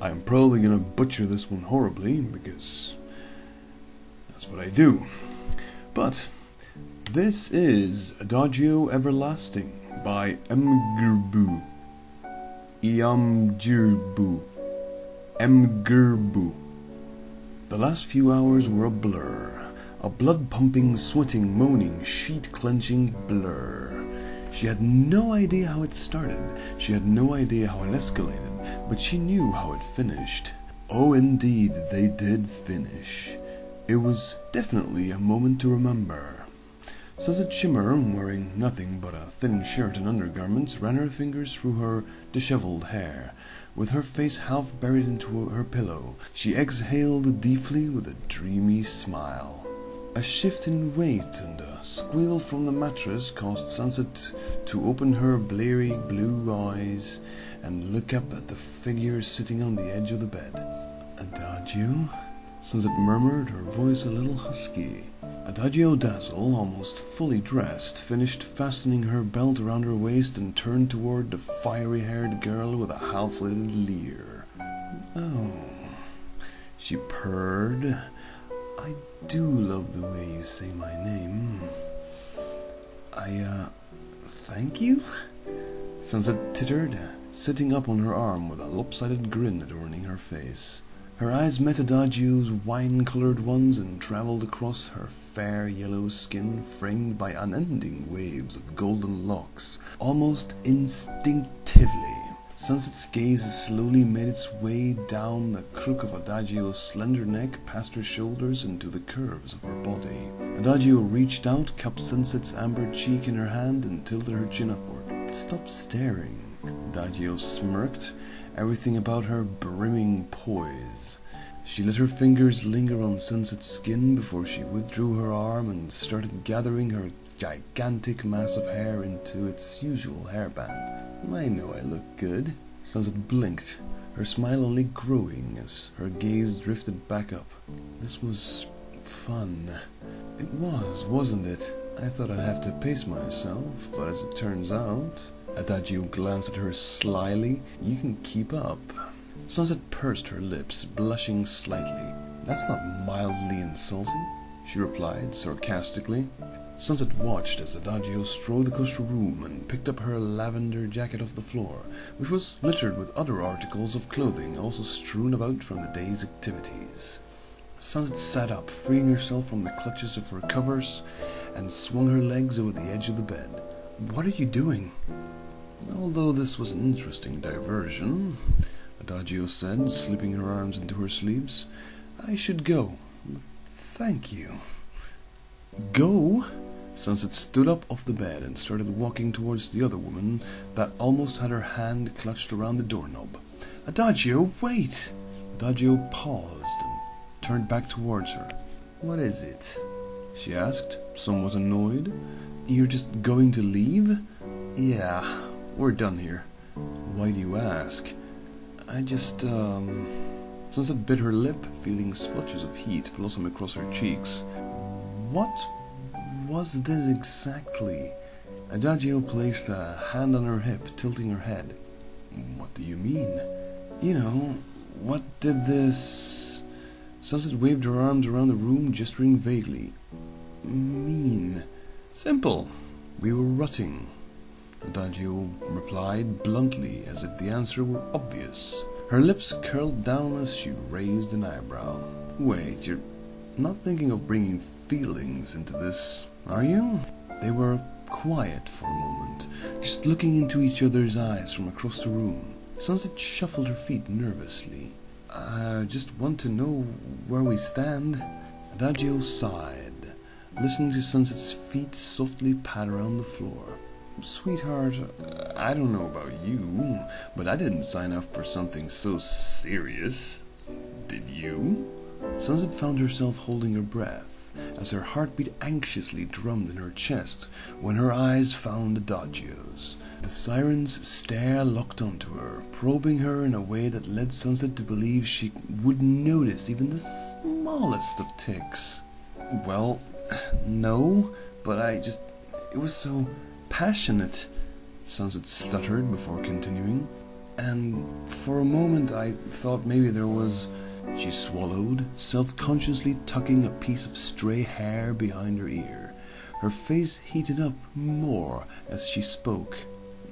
I'm probably gonna butcher this one horribly, because that's what I do. But this is Adagio Everlasting by Mgrbu. Mgrbu. The last few hours were a blur. A blood-pumping, sweating, moaning, sheet-clenching blur. She had no idea how it started. She had no idea how it escalated, but she knew how it finished. Oh, indeed, they did finish. It was definitely a moment to remember. Sunset Shimmer, wearing nothing but a thin shirt and undergarments, ran her fingers through her disheveled hair. With her face half buried into her pillow, she exhaled deeply with a dreamy smile. A shift in weight and a squeal from the mattress caused Sunset to open her bleary blue eyes and look up at the figure sitting on the edge of the bed. Adagio? Sunset murmured, her voice a little husky. Adagio Dazzle, almost fully dressed, finished fastening her belt around her waist and turned toward the fiery-haired girl with a half-lidded leer. Oh, she purred. I do love the way you say my name. Thank you? Sunset tittered, sitting up on her arm with a lopsided grin adorning her face. Her eyes met Adagio's wine-colored ones and traveled across her fair yellow skin framed by unending waves of golden locks. Almost instinctively, Sunset's gaze slowly made its way down the crook of Adagio's slender neck, past her shoulders, and to the curves of her body. Adagio reached out, cupped Sunset's amber cheek in her hand, and tilted her chin upward. "Stop staring." Adagio smirked, everything about her brimming poise. She let her fingers linger on Sunset's skin before she withdrew her arm and started gathering her gigantic mass of hair into its usual hairband. "I know I look good." Sunset blinked, her smile only growing as her gaze drifted back up. This was fun. It was, wasn't it? I thought I'd have to pace myself, but as it turns out... Adagio glanced at her slyly. "You can keep up." Sunset pursed her lips, blushing slightly. "That's not mildly insulting," she replied sarcastically. Sunset watched as Adagio strode across the room and picked up her lavender jacket off the floor, which was littered with other articles of clothing also strewn about from the day's activities. Sunset sat up, freeing herself from the clutches of her covers, and swung her legs over the edge of the bed. "What are you doing?" "Although this was an interesting diversion," Adagio said, slipping her arms into her sleeves, "I should go." "Thank you." "Go?" Sunset stood up off the bed and started walking towards the other woman that almost had her hand clutched around the doorknob. "Adagio, wait!" Adagio paused and turned back towards her. "What is it?" she asked, somewhat annoyed. "You're just going to leave?" "Yeah, we're done here." "Why do you ask?" "I just, Sunset bit her lip, feeling splotches of heat blossom across her cheeks. "What was this exactly?" Adagio placed a hand on her hip, tilting her head. "What do you mean?" "You know, what did this..." Sunset waved her arms around the room, gesturing vaguely. "Mean?" "Simple. We were rutting," Adagio replied bluntly, as if the answer were obvious. Her lips curled down as she raised an eyebrow. "Wait, you're not thinking of bringing feelings into this, are you?" They were quiet for a moment, just looking into each other's eyes from across the room. Sunset shuffled her feet nervously. "I just want to know where we stand." Adagio sighed, listening to Sunset's feet softly pad around the floor. "Sweetheart, I don't know about you, but I didn't sign up for something so serious. Did you?" Sunset found herself holding her breath as her heartbeat anxiously drummed in her chest when her eyes found Adagio's. The siren's stare locked onto her, probing her in a way that led Sunset to believe she would notice even the smallest of tics. "Well, no, but it was so passionate," Sunset stuttered before continuing. and for a moment I thought maybe there was... She swallowed, self-consciously tucking a piece of stray hair behind her ear. Her face heated up more as she spoke.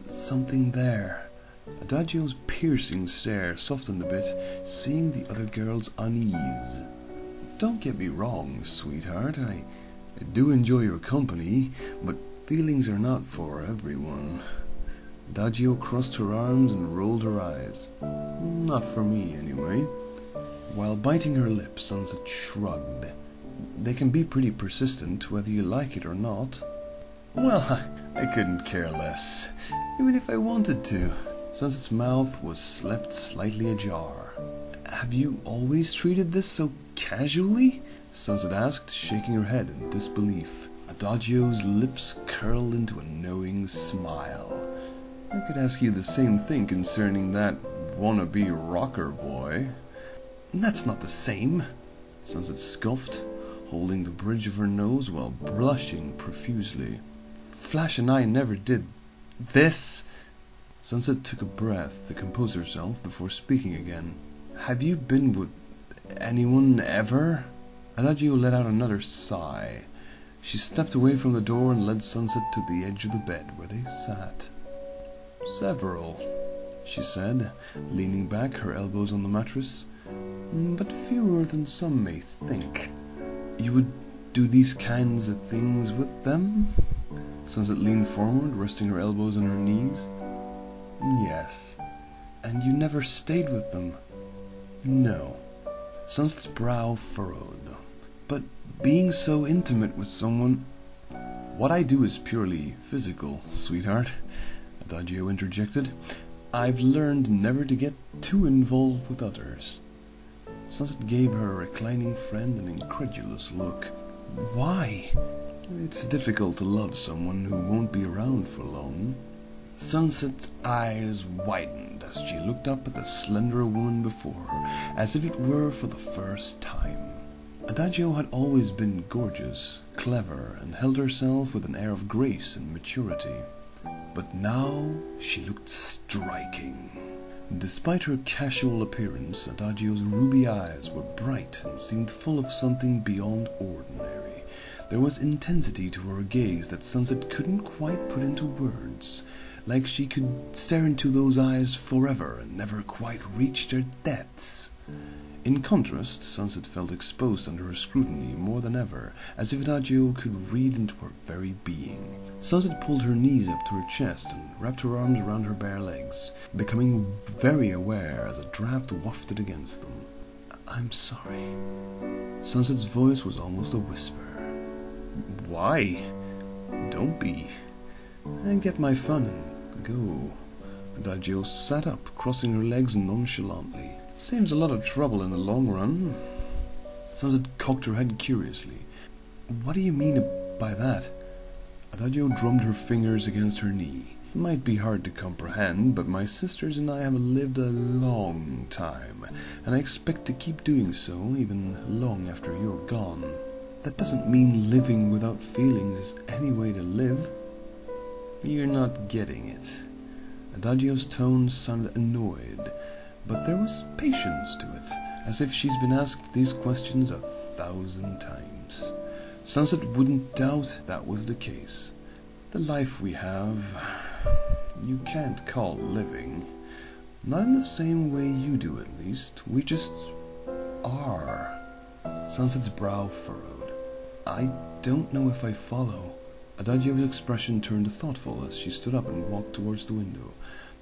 Something there. Adagio's piercing stare softened a bit, seeing the other girl's unease. Don't get me wrong, sweetheart. I do enjoy your company, but feelings are not for everyone. Adagio crossed her arms and rolled her eyes. Not for me, anyway. While biting her lips, Sunset shrugged. They can be pretty persistent, whether you like it or not. Well, I couldn't care less, even if I wanted to. Sunset's mouth was left slightly ajar. Have you always treated this so casually? Sunset asked, shaking her head in disbelief. Adagio's lips curled into a knowing smile. I could ask you the same thing concerning that wannabe rocker boy. That's not the same, Sunset scoffed, holding the bridge of her nose while blushing profusely. Flash and I never did this. Sunset took a breath to compose herself before speaking again. Have you been with anyone ever? Adagio let out another sigh. She stepped away from the door and led Sunset to the edge of the bed where they sat. Several, she said, leaning back, her elbows on the mattress. But fewer than some may think. You would do these kinds of things with them? Sunset leaned forward, resting her elbows on her knees. Yes. And you never stayed with them? No. Sunset's brow furrowed. But being so intimate with someone... What I do is purely physical, sweetheart, Adagio interjected. I've learned never to get too involved with others. Sunset gave her reclining friend an incredulous look. Why? It's difficult to love someone who won't be around for long. Sunset's eyes widened as she looked up at the slender woman before her, as if it were for the first time. Adagio had always been gorgeous, clever, and held herself with an air of grace and maturity. But now she looked striking. Despite her casual appearance, Adagio's ruby eyes were bright and seemed full of something beyond ordinary. There was intensity to her gaze that Sunset couldn't quite put into words, like she could stare into those eyes forever and never quite reach their depths. In contrast, Sunset felt exposed under her scrutiny more than ever, as if Adagio could read into her very being. Sunset pulled her knees up to her chest and wrapped her arms around her bare legs, becoming very aware as a draft wafted against them. I'm sorry. Sunset's voice was almost a whisper. Why? Don't be. I get my fun and go. Adagio sat up, crossing her legs nonchalantly. Saves a lot of trouble in the long run. Sunset cocked her head curiously. What do you mean by that? Adagio drummed her fingers against her knee. It might be hard to comprehend, but my sisters and I have lived a long time, and I expect to keep doing so even long after you're gone. That doesn't mean living without feelings is any way to live. You're not getting it. Adagio's tone sounded annoyed, but there was patience to it, as if she's been asked these questions 1,000 times. Sunset wouldn't doubt that was the case. The life we have, you can't call living. Not in the same way you do, at least. We just are. Sunset's brow furrowed. I don't know if I follow. Adagio's expression turned thoughtful as she stood up and walked towards the window.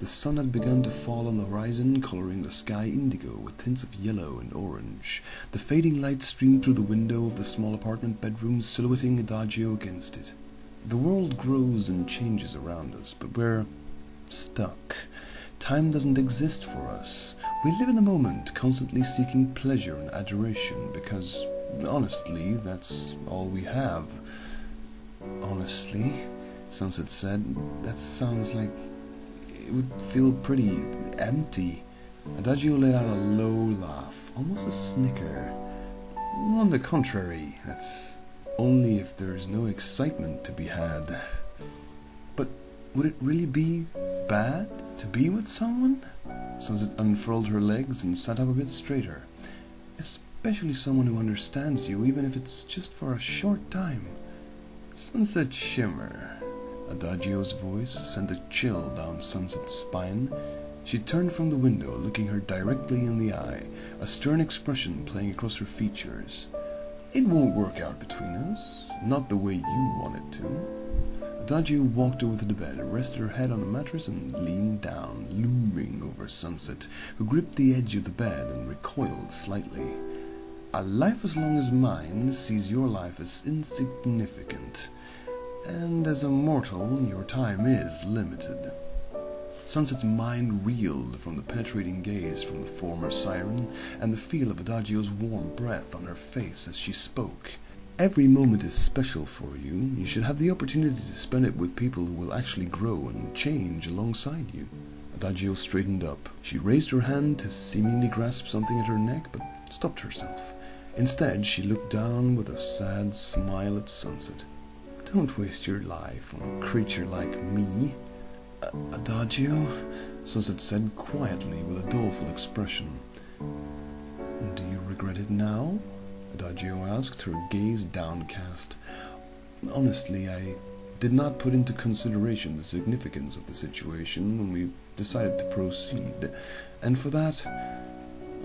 The sun had begun to fall on the horizon, coloring the sky indigo with tints of yellow and orange. The fading light streamed through the window of the small apartment bedroom, silhouetting Adagio against it. The world grows and changes around us, but we're stuck. Time doesn't exist for us. We live in the moment, constantly seeking pleasure and adoration, because, honestly, that's all we have. Honestly, Sunset said, that sounds like it would feel pretty empty. Adagio let out a low laugh, almost a snicker. On the contrary, that's only if there's no excitement to be had. But would it really be bad to be with someone? Sunset unfurled her legs and sat up a bit straighter. Especially someone who understands you, even if it's just for a short time. Sunset shimmer. Adagio's voice sent a chill down Sunset's spine. She turned from the window, looking her directly in the eye, a stern expression playing across her features. It won't work out between us, not the way you want it to. Adagio walked over to the bed, rested her head on the mattress, and leaned down, looming over Sunset, who gripped the edge of the bed and recoiled slightly. A life as long as mine sees your life as insignificant, and as a mortal, your time is limited. Sunset's mind reeled from the penetrating gaze from the former siren and the feel of Adagio's warm breath on her face as she spoke. Every moment is special for you. You should have the opportunity to spend it with people who will actually grow and change alongside you. Adagio straightened up. She raised her hand to seemingly grasp something at her neck, but stopped herself. Instead, she looked down with a sad smile at Sunset. Don't waste your life on a creature like me. Adagio, Sunset said quietly with a doleful expression. Do you regret it now? Adagio asked, her gaze downcast. Honestly, I did not put into consideration the significance of the situation when we decided to proceed, and for that,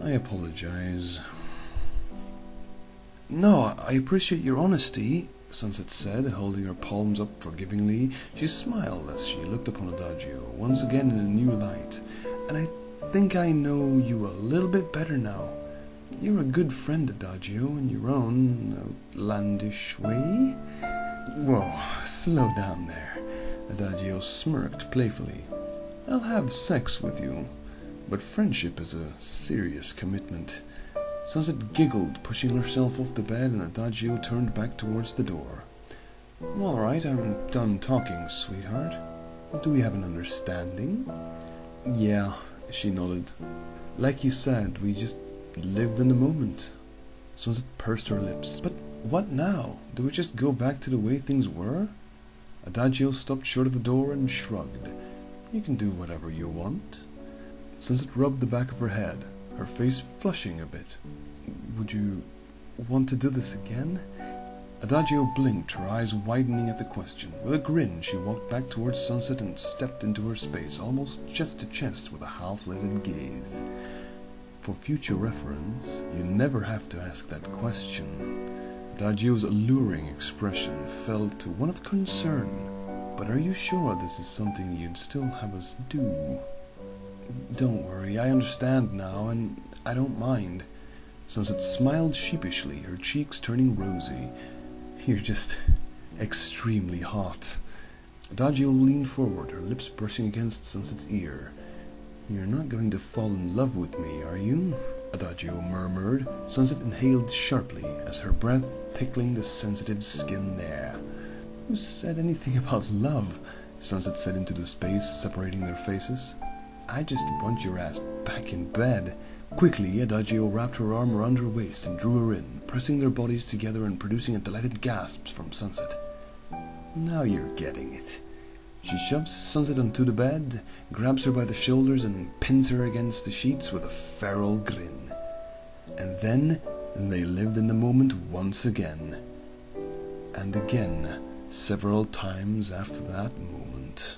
I apologize. No, I appreciate your honesty, Sunset said, holding her palms up forgivingly. She smiled as she looked upon Adagio, once again in a new light. And I think I know you a little bit better now. You're a good friend, Adagio, in your own outlandish way. Whoa, slow down there. Adagio smirked playfully. I'll have sex with you, but friendship is a serious commitment. Sunset giggled, pushing herself off the bed, and Adagio turned back towards the door. All right, I'm done talking, sweetheart. Do we have an understanding? Yeah, she nodded. Like you said, we just lived in the moment. Sunset pursed her lips. But what now? Do we just go back to the way things were? Adagio stopped short of the door and shrugged. You can do whatever you want. Sunset rubbed the back of her head, her face flushing a bit. Would you want to do this again? Adagio blinked, her eyes widening at the question. With a grin, she walked back towards Sunset and stepped into her space, almost chest to chest with a half-lidded gaze. For future reference, you never have to ask that question. Adagio's alluring expression fell to one of concern. But are you sure this is something you'd still have us do? Don't worry, I understand now, and I don't mind. Sunset smiled sheepishly, her cheeks turning rosy. You're just extremely hot. Adagio leaned forward, her lips brushing against Sunset's ear. You're not going to fall in love with me, are you? Adagio murmured. Sunset inhaled sharply, as her breath tickling the sensitive skin there. Who said anything about love? Sunset said into the space separating their faces. I just want your ass back in bed. Quickly, Adagio wrapped her arm around her waist and drew her in, pressing their bodies together and producing a delighted gasp from Sunset. Now you're getting it. She shoves Sunset onto the bed, grabs her by the shoulders and pins her against the sheets with a feral grin. And then they lived in the moment once again. And again, several times after that moment.